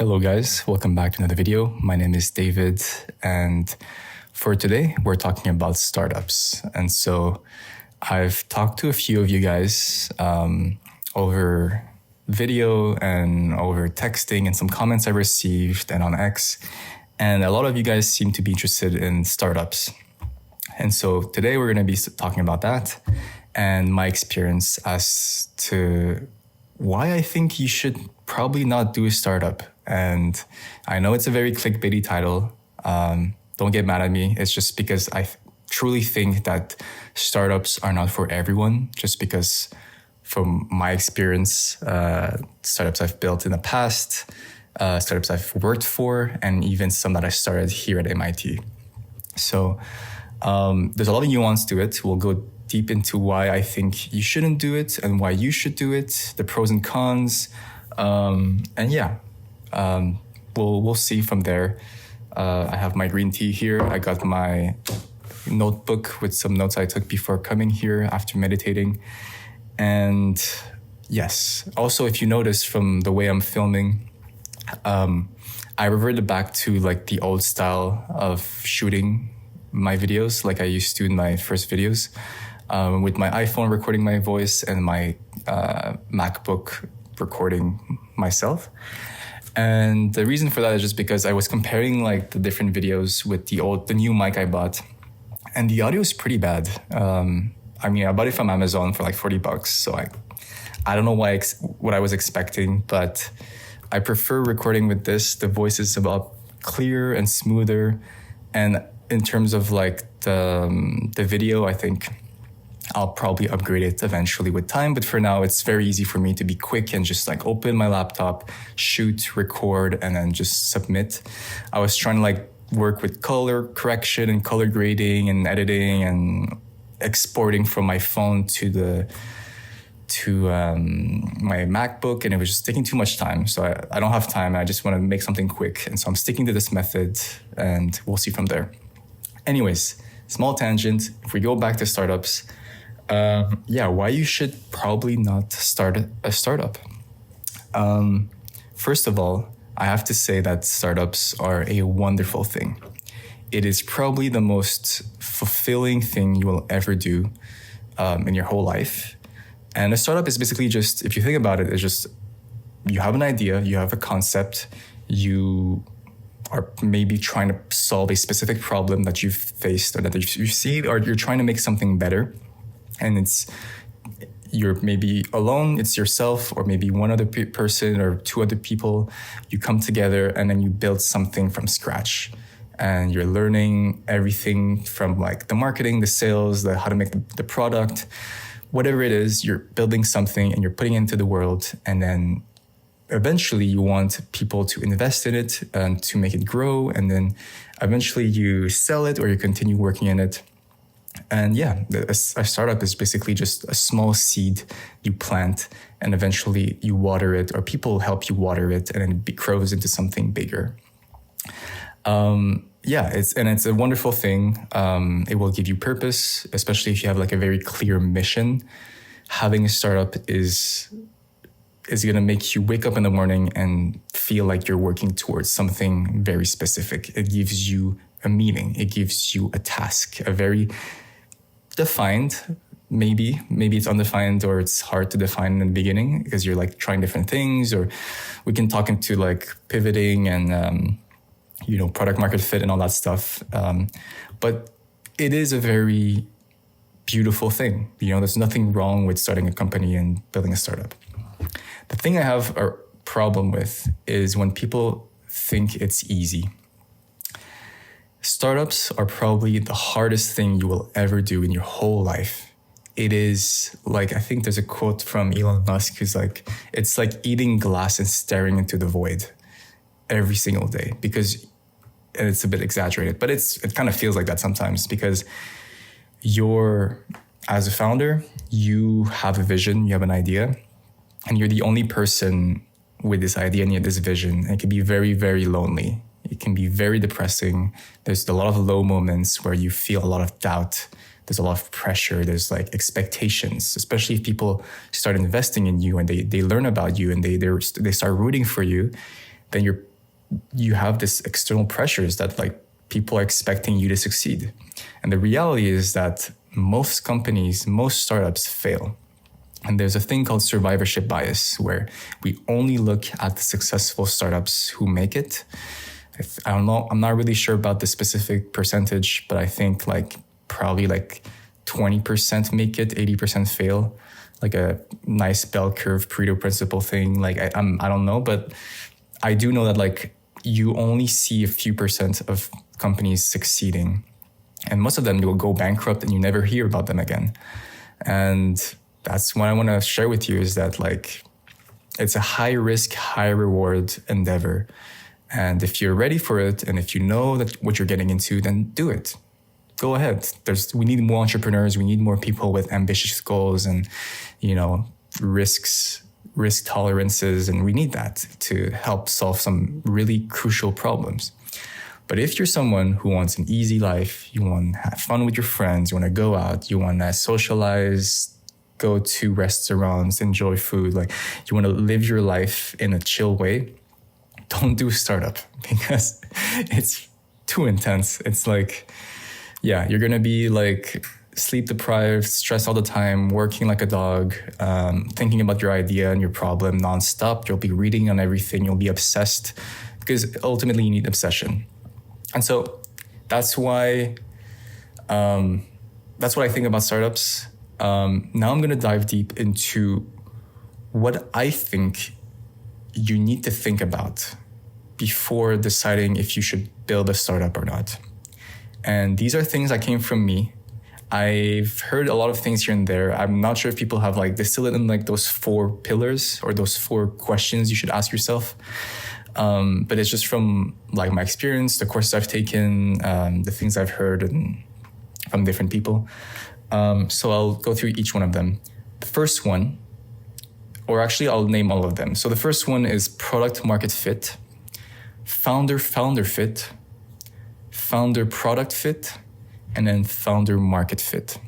Hello guys, welcome back to another video. My name is David, and for today we're talking about startups. And so I've talked to a few of you guys over video and over texting and some comments I received and on X, and a lot of you guys seem to be interested in startups. And so today we're going to be talking about that and my experience as to why I think you should probably not do a startup. And I know it's a very clickbaity title. Don't get mad at me. It's just because I truly think that startups are not for everyone, just because from my experience, startups I've built in the past, startups I've worked for, and even some that I started here at MIT. So there's a lot of nuance to it. We'll go deep into why I think you shouldn't do it and why you should do it, the pros and cons. We'll see from there. I have my green tea here. I got my notebook with some notes I took before coming here after meditating. And yes, also if you notice from the way I'm filming, I reverted back to like the old style of shooting my videos like I used to in my first videos, with my iPhone recording my voice and my MacBook recording myself. And the reason for that is just because I was comparing like the different videos with the new mic I bought, and the audio is pretty bad. I bought it from Amazon for like $40, so I don't know what I was expecting, but I prefer recording with this. The voice is about clearer and smoother, and in terms of like the video, I think I'll probably upgrade it eventually with time. But for now, it's very easy for me to be quick and just like open my laptop, shoot, record, and then just submit. I was trying to like work with color correction and color grading and editing and exporting from my phone to my MacBook, and it was just taking too much time. So I don't have time. I just want to make something quick. And so I'm sticking to this method, and we'll see from there. Anyways, small tangent. If we go back to startups, why you should probably not start a startup. First of all, I have to say that startups are a wonderful thing. It is probably the most fulfilling thing you will ever do in your whole life. And a startup is basically just, if you think about it, it's just you have an idea, you have a concept, you are maybe trying to solve a specific problem that you've faced or that you see, or you're trying to make something better. And you're maybe alone, it's yourself, or maybe one other person or two other people. You come together and then you build something from scratch. And you're learning everything from like the marketing, the sales, how to make the product, whatever it is, you're building something and you're putting it into the world. And then eventually you want people to invest in it and to make it grow. And then eventually you sell it or you continue working in it. And a startup is basically just a small seed you plant, and eventually you water it, or people help you water it, and then it grows into something bigger. It's a wonderful thing. It will give you purpose, especially if you have like a very clear mission. Having a startup is going to make you wake up in the morning and feel like you're working towards something very specific. It gives you a meaning. It gives you a task, a very defined, maybe it's undefined, or it's hard to define in the beginning because you're like trying different things, or we can talk into like pivoting and, product market fit and all that stuff. But it is a very beautiful thing. There's nothing wrong with starting a company and building a startup. The thing I have a problem with is when people think it's easy. Startups are probably the hardest thing you will ever do in your whole life. It is like, I think there's a quote from Elon Musk who's like, it's like eating glass and staring into the void every single day, because, and it's a bit exaggerated, but it kind of feels like that sometimes, because as a founder, you have a vision, you have an idea, and you're the only person with this idea and this vision. It can be very, very lonely. It can be very depressing. There's a lot of low moments where you feel a lot of doubt. There's a lot of pressure. There's like expectations, especially if people start investing in you and they learn about you and they start rooting for you. Then you're you have this external pressures that like people are expecting you to succeed. And the reality is that most companies, most startups fail. And there's a thing called survivorship bias, where we only look at the successful startups who make it. I don't know, I'm not really sure about the specific percentage, but I think like probably like 20% make it, 80% fail, like a nice bell curve Pareto principle thing. Like I don't know, but I do know that like you only see a few percent of companies succeeding, and most of them will go bankrupt and you never hear about them again. And that's what I want to share with you, is that like it's a high risk, high reward endeavor. And if you're ready for it, and if you know that what you're getting into, then do it. Go ahead. We need more entrepreneurs. We need more people with ambitious goals and, risk tolerances. And we need that to help solve some really crucial problems. But if you're someone who wants an easy life, you want to have fun with your friends, you want to go out, you want to socialize, go to restaurants, enjoy food, like you want to live your life in a chill way, don't do startup, because it's too intense. It's like, yeah, you're going to be like sleep deprived, stressed all the time, working like a dog, thinking about your idea and your problem nonstop. You'll be reading on everything. You'll be obsessed, because ultimately you need obsession. And so that's why, that's what I think about startups. Now I'm going to dive deep into what I think you need to think about before deciding if you should build a startup or not. And these are things that came from me. I've heard a lot of things here and there. I'm not sure if people have like distilled it in like those 4 pillars or those 4 questions you should ask yourself. But it's just from like my experience, the courses I've taken, the things I've heard and from different people. So I'll go through each one of them. The first one, or actually I'll name all of them. So the first one is product market fit, founder fit, founder product fit, and then founder market fit.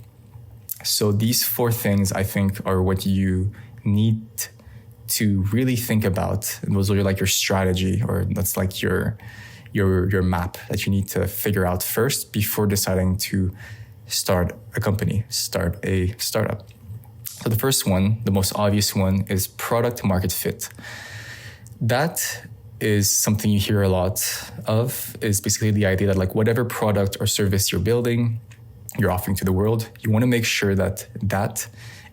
So these 4 things I think are what you need to really think about. And those are like your strategy, or that's like your map that you need to figure out first before deciding to start a company, start a startup. So the first one, the most obvious one, is product market fit. That is something you hear a lot of, is basically the idea that like whatever product or service you're building, you're offering to the world, you want to make sure that that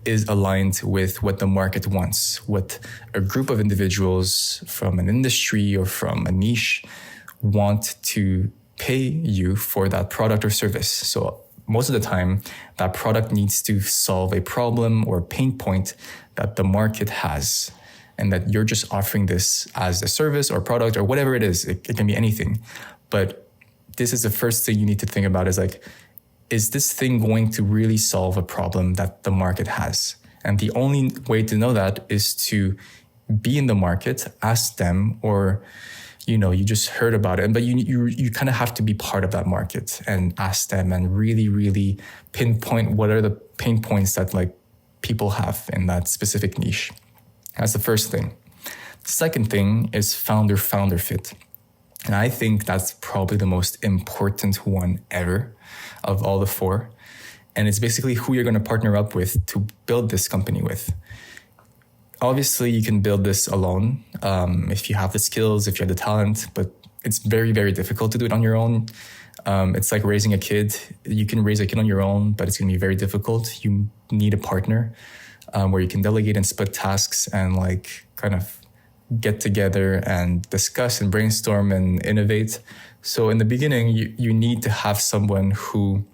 is aligned with what the market wants, what a group of individuals from an industry or from a niche want to pay you for that product or service. So most of the time, that product needs to solve a problem or pain point that the market has, and that you're just offering this as a service or product or whatever it is. It can be anything. But this is the first thing you need to think about, is like, is this thing going to really solve a problem that the market has? And the only way to know that is to be in the market, ask them, or you just heard about it, but you kind of have to be part of that market and ask them and really, really pinpoint what are the pain points that like people have in that specific niche. That's the first thing. The second thing is founder fit. And I think that's probably the most important one ever of all the 4. And it's basically who you're going to partner up with to build this company with. Obviously, you can build this alone if you have the skills, if you have the talent, but it's very, very difficult to do it on your own. It's like raising a kid. You can raise a kid on your own, but it's going to be very difficult. You need a partner where you can delegate and split tasks and like kind of get together and discuss and brainstorm and innovate. So in the beginning, you need to have someone who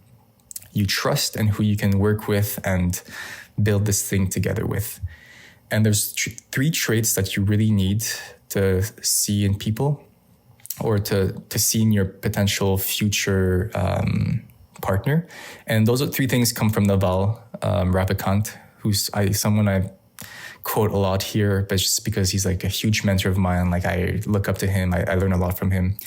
you trust and who you can work with and build this thing together with. And there's 3 traits that you really need to see in people, or to see in your potential future partner. And those 3 things come from Naval Ravikant, who's someone I quote a lot here, but just because he's like a huge mentor of mine. Like I look up to him, I learn a lot from him.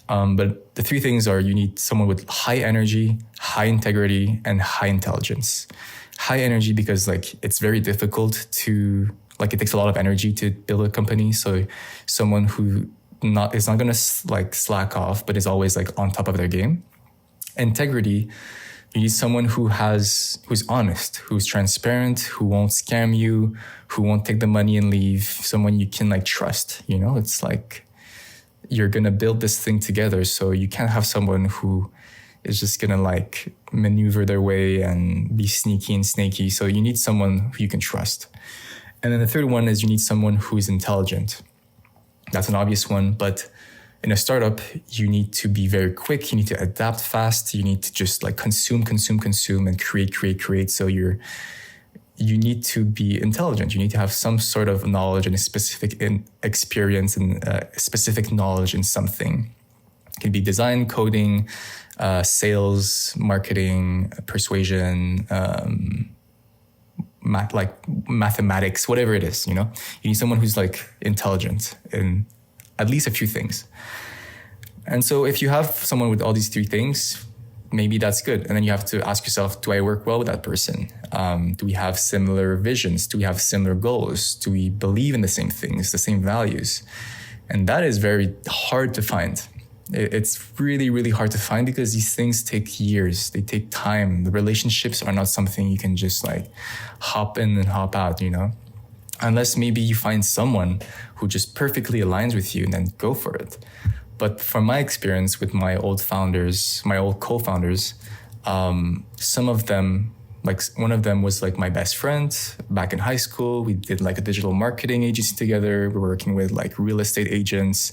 But the 3 things are, you need someone with high energy, high integrity, and high intelligence. High energy because like it's very difficult to, like it takes a lot of energy to build a company. So someone who is not gonna like slack off, but is always like on top of their game. Integrity, you need someone who's honest, who's transparent, who won't scam you, who won't take the money and leave. Someone you can like trust. You know, it's like you're gonna build this thing together, so you can't have someone who is just gonna like maneuver their way and be sneaky and snaky. So you need someone who you can trust. And then the third one is you need someone who is intelligent. That's an obvious one, but in a startup, you need to be very quick. You need to adapt fast. You need to just like consume, and create. So you need to be intelligent. You need to have some sort of knowledge and a specific experience and specific knowledge in something. It can be design, coding, sales, marketing, persuasion, mathematics, whatever it is, you know. You need someone who's like intelligent in at least a few things. And so if you have someone with all these three things, maybe that's good. And then you have to ask yourself, do I work well with that person? Do we have similar visions? Do we have similar goals? Do we believe in the same things, the same values? And that is very hard to find. It's really, really hard to find because these things take years. They take time. The relationships are not something you can just like hop in and hop out, you know? Unless maybe you find someone who just perfectly aligns with you and then go for it. But from my experience with my old co-founders, some of them, like one of them was like my best friend back in high school. We did like a digital marketing agency together. We were working with like real estate agents.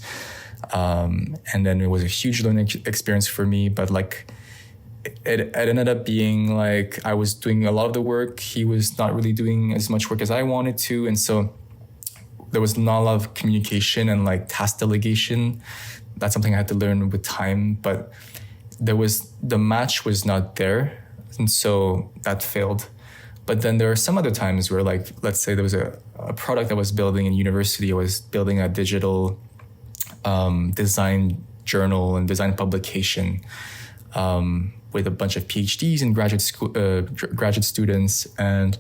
And then it was a huge learning experience for me, but like it ended up being like I was doing a lot of the work. He was not really doing as much work as I wanted to. And so there was not a lot of communication and like task delegation. That's something I had to learn with time, but the match was not there. And so that failed. But then there are some other times where like, let's say there was a product I was building in university. I was building a digital design journal and design publication with a bunch of PhDs and graduate students. And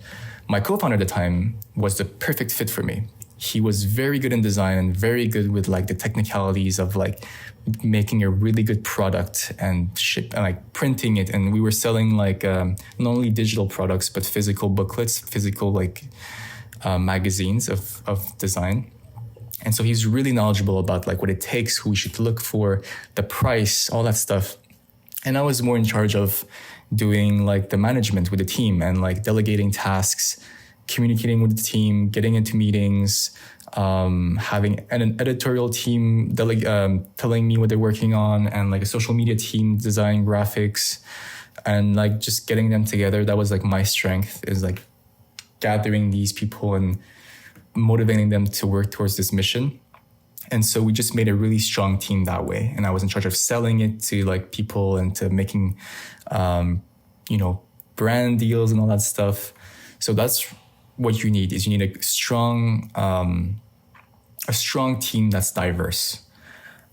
my co-founder at the time was the perfect fit for me. He was very good in design and very good with like the technicalities of like making a really good product and like printing it. And we were selling like not only digital products, but physical booklets, physical like magazines of design. And so he's really knowledgeable about like what it takes, who we should look for, the price, all that stuff. And I was more in charge of doing like the management with the team and like delegating tasks, communicating with the team, getting into meetings, having an editorial team telling me what they're working on, and like a social media team designing graphics, and like just getting them together. That was like my strength, is like gathering these people and motivating them to work towards this mission. And so we just made a really strong team that way. And I was in charge of selling it to like people and to making, brand deals and all that stuff. So that's what you need, is you need a strong team that's diverse.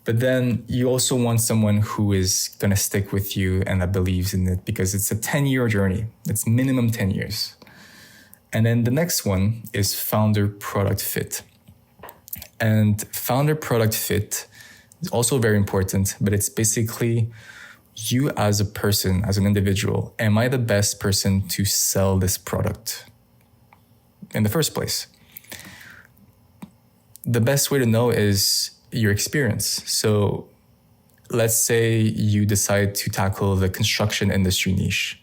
But then you also want someone who is going to stick with you and that believes in it, because it's a 10-year journey. It's minimum 10 years. And then the next one is founder product fit. And founder product fit is also very important, but it's basically you as a person, as an individual. Am I the best person to sell this product in the first place? The best way to know is your experience. So let's say you decide to tackle the construction industry niche,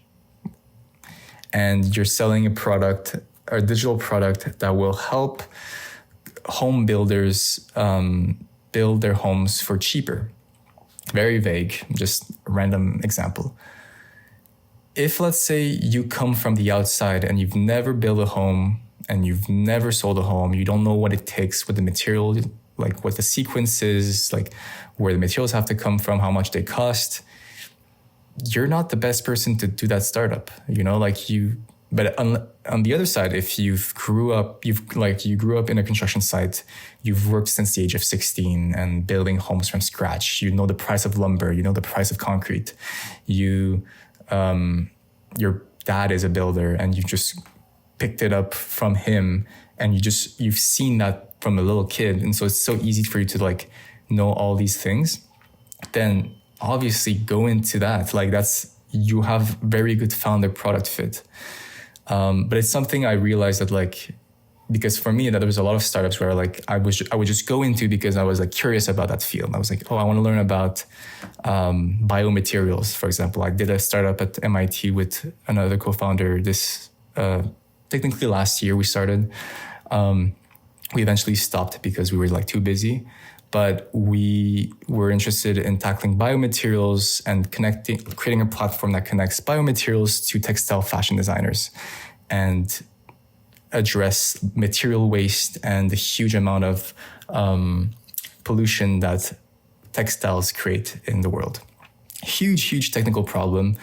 and you're selling a product, a digital product that will help home builders build their homes for cheaper. Very vague, just a random example. If, let's say, you come from the outside and you've never built a home and you've never sold a home, you don't know what it takes with the material, like what the sequence is, like where the materials have to come from, how much they cost, you're not the best person to do that startup, But on the other side, if you grew up in a construction site, you've worked since the age of 16 and building homes from scratch. You know the price of lumber, you know the price of concrete. Your dad is a builder and you just picked it up from him, and you've seen that from a little kid. And so it's so easy for you to like know all these things, then obviously go into that. Like you have very good founder product fit. But it's something I realized that like, because for me that there was a lot of startups where like I would just go into because I was like curious about that field. I was like, oh, I want to learn about biomaterials, for example. I did a startup at MIT with another co-founder this technically last year we started. We eventually stopped because we were like too busy, but we were interested in tackling biomaterials and creating a platform that connects biomaterials to textile fashion designers and address material waste and the huge amount of pollution that textiles create in the world. Huge technical problem.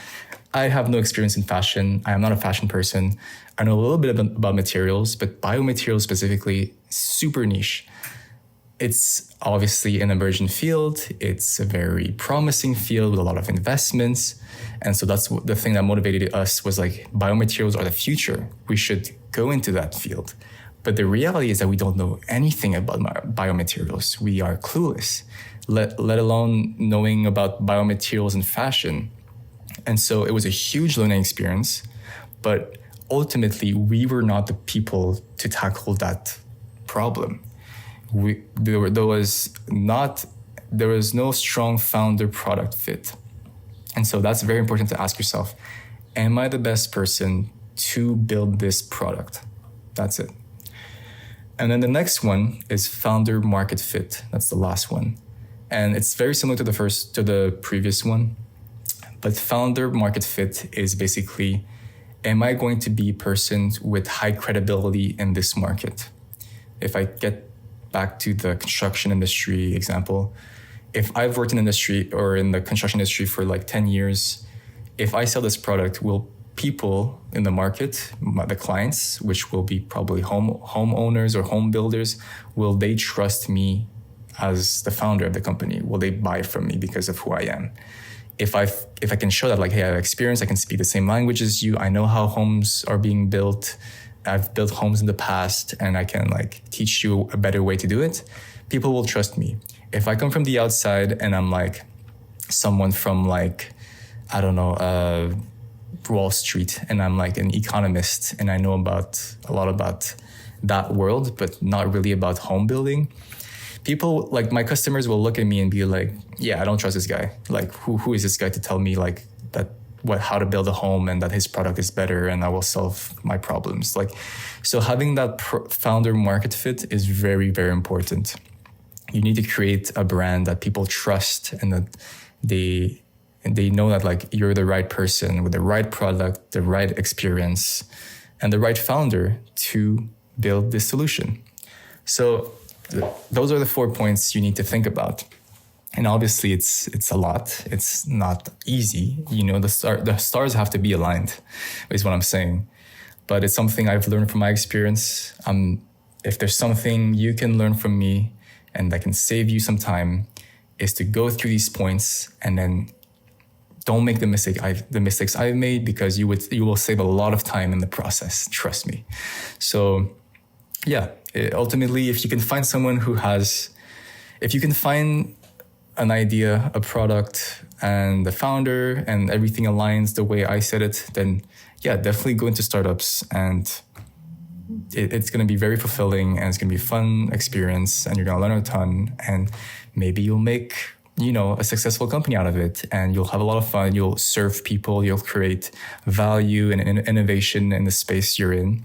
I have no experience in fashion. I am not a fashion person. I know a little bit about materials, but biomaterials specifically, super niche. It's obviously an emerging field. It's a very promising field with a lot of investments. And so that's the thing that motivated us was like, biomaterials are the future. We should go into that field. But the reality is that we don't know anything about biomaterials. We are clueless, let alone knowing about biomaterials in fashion. And so it was a huge learning experience, but ultimately we were not the people to tackle that problem. There was no strong founder product fit. And so that's very important to ask yourself, am I the best person to build this product? That's it. And then the next one is founder market fit. That's the last one. And it's very similar to the previous one. But founder market fit is basically, am I going to be a person with high credibility in this market? If I get back to the construction industry example, if I've worked in industry or in the construction industry for like 10 years, if I sell this product, will people in the market, the clients, which will be probably homeowners or home builders, will they trust me as the founder of the company? Will they buy from me because of who I am? If I can show that like, hey, I have experience, I can speak the same language as you, I know how homes are being built, I've built homes in the past, and I can like teach you a better way to do it, people will trust me. If I come from the outside and I'm like someone from like, I don't know, Wall Street, and I'm like an economist and I know a lot about that world, but not really about home building, people, like my customers will look at me and be like, yeah, I don't trust this guy. Like, who is this guy to tell me like how to build a home and that his product is better and I will solve my problems. Like, so having that founder market fit is very, very important. You need to create a brand that people trust and that they know that like you're the right person with the right product, the right experience, and the right founder to build this solution. So those are the 4 points you need to think about. And obviously it's a lot. It's not easy. You know, the stars have to be aligned, is what I'm saying. But it's something I've learned from my experience. If there's something you can learn from me and that can save you some time, is to go through these points and then don't make the mistakes I've made, because you will save a lot of time in the process. Trust me. So yeah, ultimately, if you can find someone if you can find an idea, a product, and the founder, and everything aligns the way I said it, then yeah, definitely go into startups, and it's going to be very fulfilling, and it's going to be a fun experience, and you're going to learn a ton, and maybe you'll make, a successful company out of it, and you'll have a lot of fun. You'll serve people, you'll create value and innovation in the space you're in.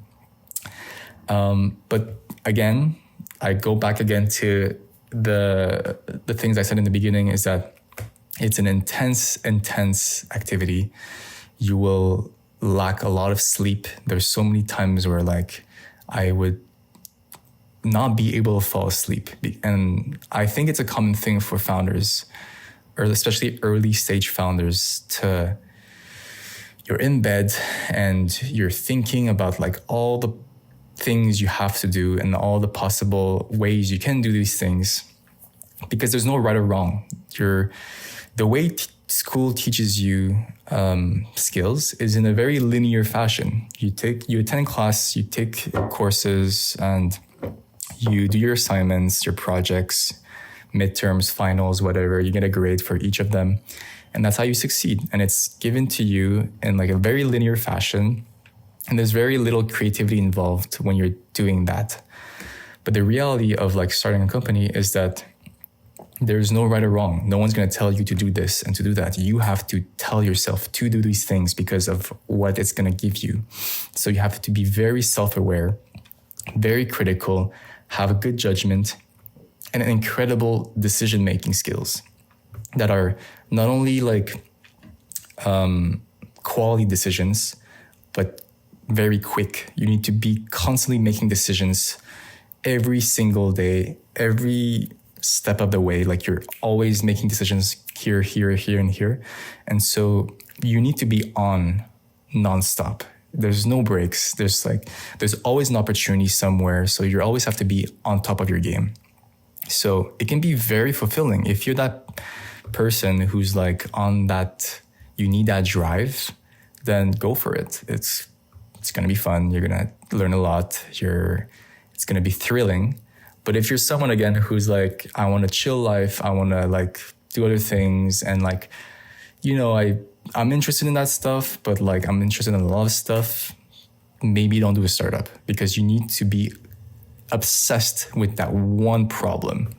But again, I go back again to the things I said in the beginning, is that it's an intense activity. You will lack a lot of sleep. There's so many times where like I would not be able to fall asleep. And I think it's a common thing for founders, or especially early stage founders, you're in bed and you're thinking about like all the things you have to do and all the possible ways you can do these things, because there's no right or wrong. The way school teaches you skills is in a very linear fashion. You attend class, you take courses, and you do your assignments, your projects, midterms, finals, whatever. You get a grade for each of them. And that's how you succeed. And it's given to you in like a very linear fashion. And there's very little creativity involved when you're doing that. But the reality of like starting a company is that there's no right or wrong. No one's going to tell you to do this and to do that. You have to tell yourself to do these things because of what it's going to give you. So you have to be very self-aware, very critical, have a good judgment, and incredible decision-making skills that are not only like quality decisions, but very quick. You need to be constantly making decisions every single day, every step of the way. Like you're always making decisions here, and here. And so you need to be on nonstop. There's no breaks. There's always an opportunity somewhere. So you always have to be on top of your game. So it can be very fulfilling. If you're that person who's like on that, you need that drive, then go for it. It's going to be fun. You're going to learn a lot. It's going to be thrilling. But if you're someone, again, who's like, I want a chill life, I want to like do other things, and like, you know, I'm interested in that stuff, but like I'm interested in a lot of stuff, maybe don't do a startup, because you need to be obsessed with that one problem.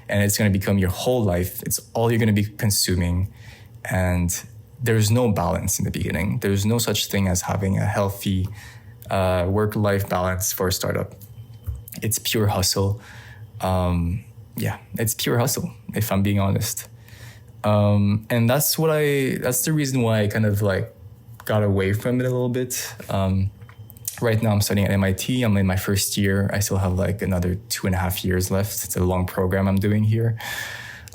And it's going to become your whole life. It's all you're going to be consuming. And there's no balance in the beginning. There's no such thing as having a healthy work-life balance for a startup. It's pure hustle. It's pure hustle, if I'm being honest. And that's the reason why I kind of like got away from it a little bit. Right now I'm studying at MIT. I'm in my first year. I still have like another 2.5 years left. It's a long program I'm doing here.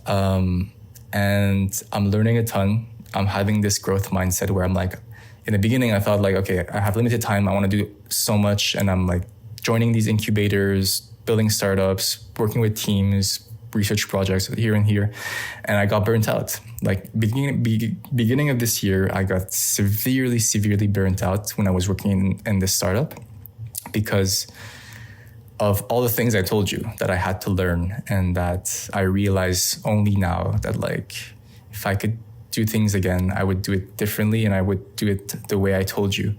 And I'm learning a ton. I'm having this growth mindset where I'm like, in the beginning, I thought like, okay, I have limited time. I want to do so much. And I'm like joining these incubators, building startups, working with teams, research projects here and here. And I got burnt out. Like beginning of this year, I got severely burnt out when I was working in this startup because of all the things I told you that I had to learn, and that I realize only now that like, if I could do things again, I would do it differently, and I would do it the way I told you.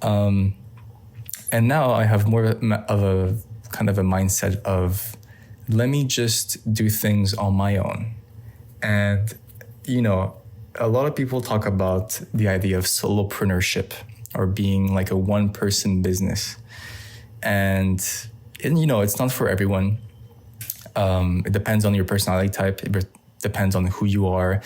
And now I have more of a kind of a mindset of, let me just do things on my own. And, you know, a lot of people talk about the idea of solopreneurship, or being like a one-person business. And you know, it's not for everyone. It depends on your personality type. It depends on who you are.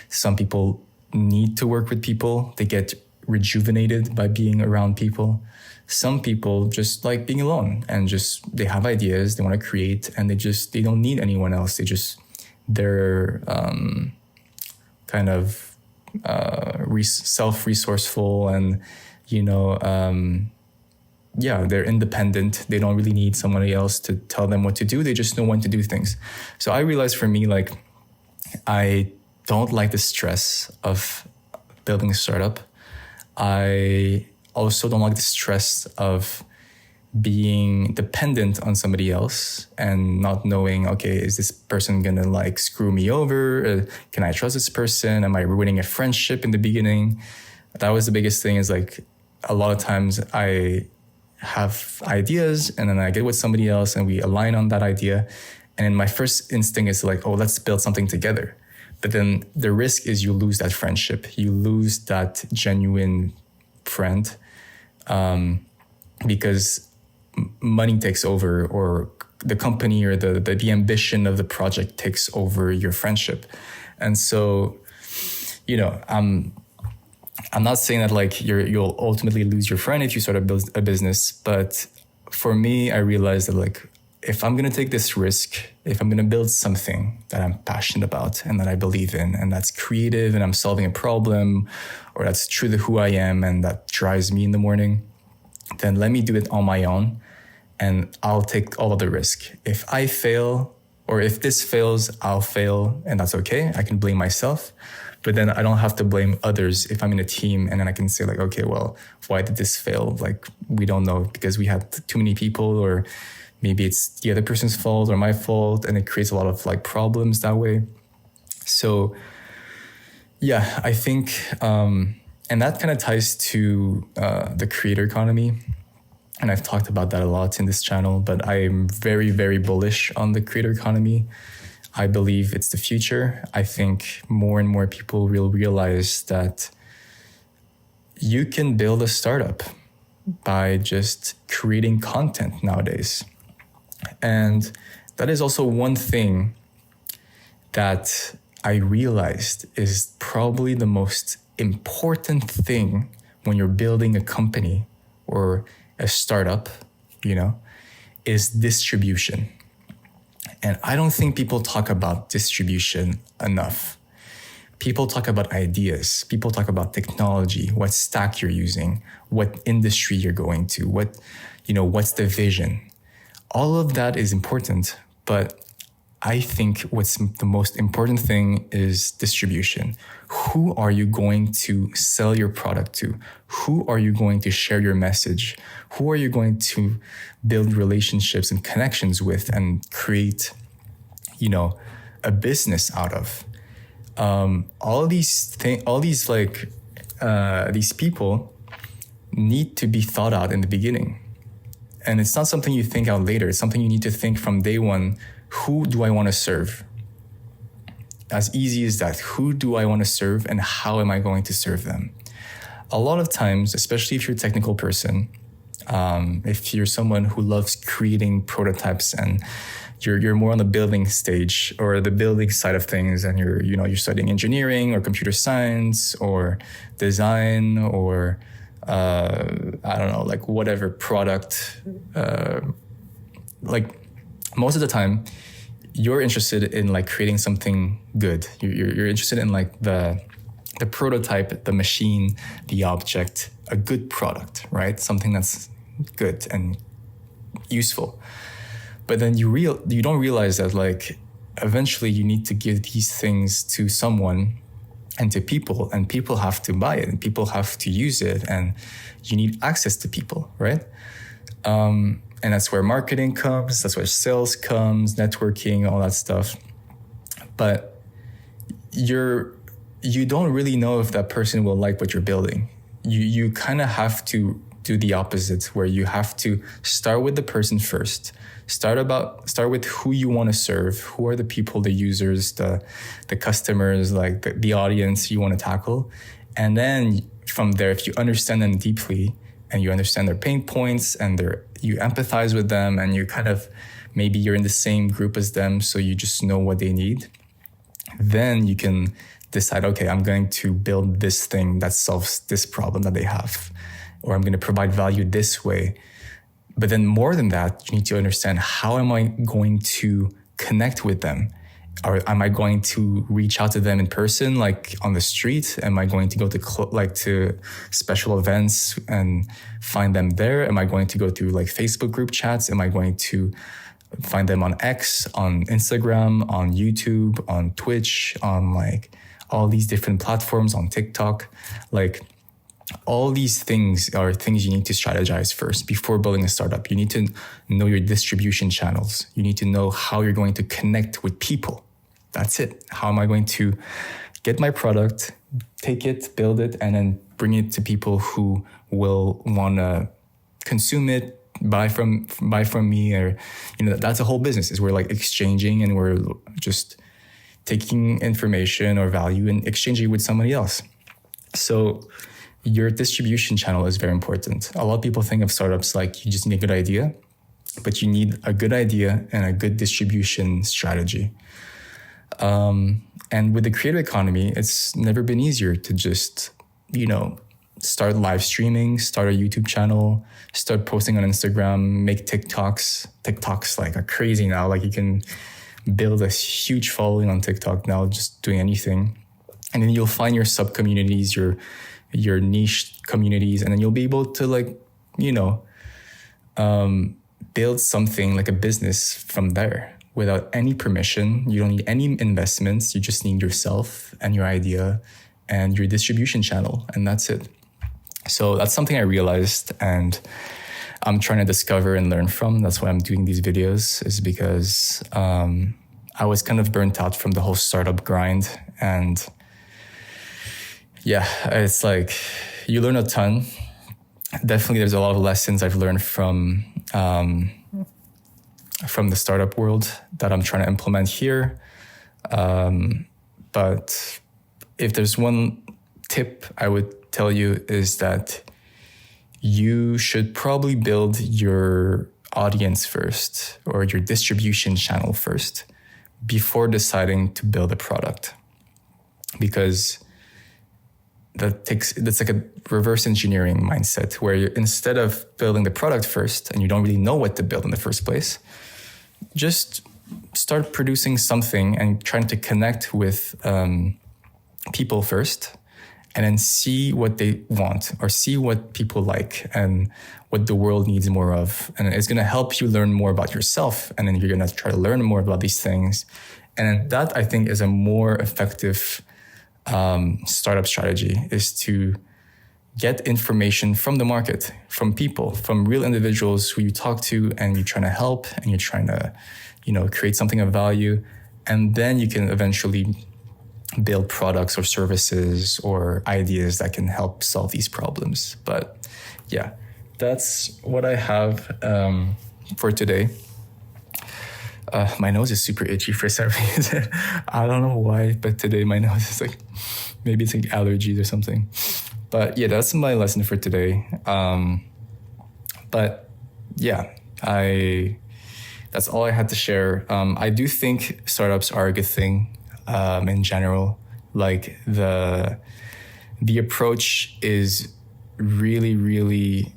Some people need to work with people. They get rejuvenated by being around people. Some people just like being alone, and they have ideas, they want to create, and they don't need anyone else. They're kind of self-resourceful, and, you know, they're independent. They don't really need somebody else to tell them what to do. They just know when to do things. So I realized for me, like, I don't like the stress of building a startup. I also don't like the stress of being dependent on somebody else and not knowing, okay, is this person gonna like screw me over? Can I trust this person? Am I ruining a friendship in the beginning? That was the biggest thing, is like, a lot of times I have ideas and then I get with somebody else and we align on that idea. And my first instinct is like, oh, let's build something together. But then the risk is you lose that friendship. You lose that genuine friend, because money takes over, or the company or the ambition of the project takes over your friendship. And so, you know, I'm not saying that like you'll ultimately lose your friend if you start to build a business, but for me, I realized that like, if I'm going to take this risk, if I'm going to build something that I'm passionate about and that I believe in, and that's creative and I'm solving a problem, or that's true to who I am and that drives me in the morning, then let me do it on my own, and I'll take all of the risk. If I fail, or if this fails, I'll fail, and that's okay. I can blame myself. But then I don't have to blame others if I'm in a team, and then I can say like, okay, well, why did this fail? Like, we don't know, because we had too many people, or maybe it's the other person's fault or my fault, and it creates a lot of like problems that way. So yeah, I think, and that kind of ties to the creator economy. And I've talked about that a lot in this channel, but I'm very, very bullish on the creator economy. I believe it's the future. I think more and more people will realize that you can build a startup by just creating content nowadays. And that is also one thing that I realized is probably the most important thing when you're building a company or a startup, is distribution. And I don't think people talk about distribution enough. People talk about ideas. People talk about technology, what stack you're using, what industry you're going to, what's the vision. All of that is important, but I think what's the most important thing is distribution. Who are you going to sell your product to? Who are you going to share your message? Who are you going to build relationships and connections with and create, a business out of? These people need to be thought out in the beginning. And it's not something you think out later. It's something you need to think from day one. Who do I want to serve? As easy as that. Who do I want to serve and how am I going to serve them? A lot of times, especially if you're a technical person, if you're someone who loves creating prototypes and you're more on the building stage or the building side of things, and you're studying engineering or computer science or design or whatever product, most of the time, you're interested in like creating something good. You're interested in like the prototype, the machine, the object, a good product, right? Something that's good and useful. But then you don't realize that like eventually you need to give these things to someone and to people, and people have to buy it and people have to use it, and you need access to people, right? And that's where marketing comes, that's where sales comes, networking, all that stuff. But you don't really know if that person will like what you're building. You kind of have to do the opposite, where you have to start with the person first. Start with who you want to serve, who are the people, the users, the customers, like the audience you want to tackle. And then from there, if you understand them deeply and you understand their pain points and you empathize with them, and you kind of, maybe you're in the same group as them, so you just know what they need, then you can decide, okay, I'm going to build this thing that solves this problem that they have, or I'm going to provide value this way. But then more than that, you need to understand, how am I going to connect with them? Or am I going to reach out to them in person, like on the street? Am I going to go to special events and find them there? Am I going to go to like Facebook group chats? Am I going to find them on X, on Instagram, on YouTube, on Twitch, on like all these different platforms, on TikTok? Like, all these things are things you need to strategize first before building a startup. You need to know your distribution channels. You need to know how you're going to connect with people. That's it. How am I going to get my product, take it, build it, and then bring it to people who will want to consume it, buy from me, or that's a whole business. Is we're like exchanging, and we're just taking information or value and exchanging it with somebody else. So your distribution channel is very important. A lot of people think of startups like you just need a good idea, but you need a good idea and a good distribution strategy. And with the creator economy, it's never been easier to just, start live streaming, start a YouTube channel, start posting on Instagram, make TikToks. TikTok's like are crazy now. Like you can build a huge following on TikTok now, just doing anything. And then you'll find your sub communities, your niche communities, and then you'll be able to build something like a business from there without any permission. You don't need any investments. You just need yourself and your idea and your distribution channel, and that's it. So that's something I realized, and I'm trying to discover and learn from. That's why I'm doing these videos, is because I was kind of burnt out from the whole startup grind. And yeah, it's like you learn a ton. Definitely there's a lot of lessons I've learned from the startup world that I'm trying to implement here. But if there's one tip I would tell you, is that you should probably build your audience first, or your distribution channel first, before deciding to build a product. Because that's like a reverse engineering mindset, where instead of building the product first and you don't really know what to build in the first place, just start producing something and trying to connect with people first, and then see what they want, or see what people like and what the world needs more of. And it's going to help you learn more about yourself. And then you're going to try to learn more about these things. And that, I think, is a more effective startup strategy, is to get information from the market, from people, from real individuals who you talk to, and you're trying to help, and you're trying to, create something of value. And then you can eventually build products or services or ideas that can help solve these problems. But yeah, that's what I have for today. My nose is super itchy for some reason. I don't know why, but today my nose is like, maybe it's like allergies or something. But yeah, that's my lesson for today. But yeah, that's all I had to share. I do think startups are a good thing in general. Like the approach is really, really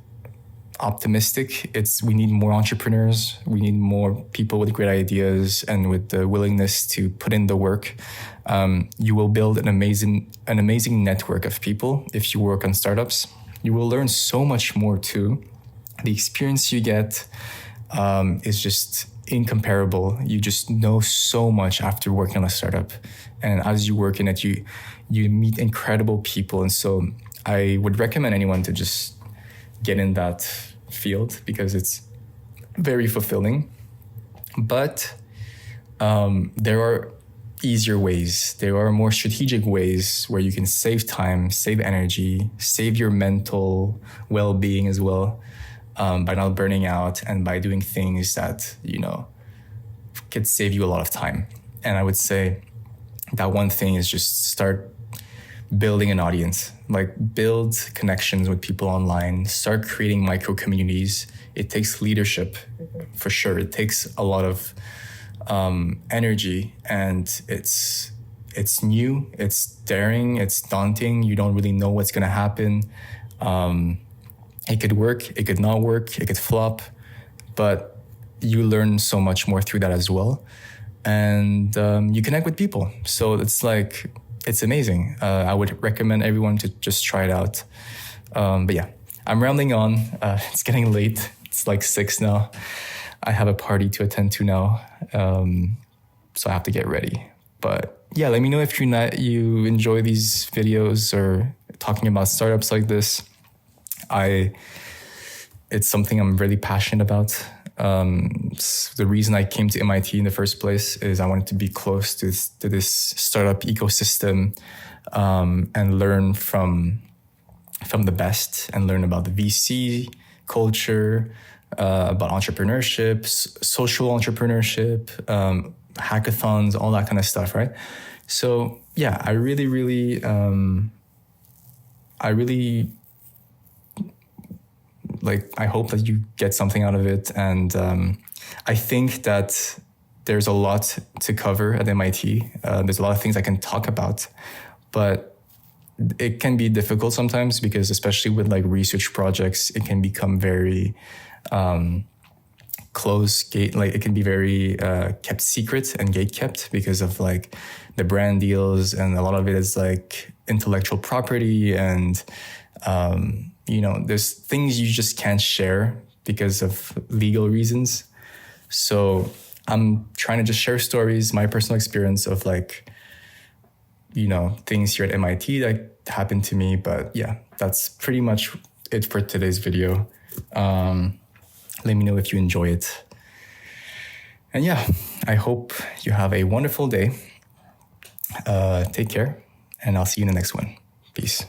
optimistic. We need more entrepreneurs. We need more people with great ideas and with the willingness to put in the work. You will build an amazing network of people if you work on startups. You will learn so much more too. The experience you get is just incomparable. You just know so much after working on a startup. And as you work in it, you meet incredible people. And so I would recommend anyone to just get in that field, because it's very fulfilling. But there are easier ways. There are more strategic ways where you can save time, save energy, save your mental well-being as well, by not burning out and by doing things that, could save you a lot of time. And I would say that one thing is just start building an audience, like build connections with people online, start creating micro communities. It takes leadership for sure. It takes a lot of energy, and it's new, it's daring, it's daunting. You don't really know what's going to happen. It could work, it could not work, it could flop, but you learn so much more through that as well. And you connect with people. So it's amazing. I would recommend everyone to just try it out. But yeah, I'm rambling on. It's getting late. It's like 6 now. I have a party to attend to now. So I have to get ready. But yeah, let me know if you enjoy these videos or talking about startups like this. It's something I'm really passionate about. The reason I came to MIT in the first place is I wanted to be close to this startup ecosystem, and learn from the best, and learn about the VC culture, about entrepreneurship, social entrepreneurship, hackathons, all that kind of stuff, right? So yeah, I really I hope that you get something out of it. And I think that there's a lot to cover at MIT. There's a lot of things I can talk about, but it can be difficult sometimes, because especially with research projects, it can become very closed gate. It can be very kept secret and gate kept because of the brand deals, and a lot of it is intellectual property, and there's things you just can't share because of legal reasons. So I'm trying to just share stories, my personal experience of things here at MIT that happened to me. But yeah, that's pretty much it for today's video. Let me know if you enjoy it. And yeah, I hope you have a wonderful day. Take care, and I'll see you in the next one. Peace.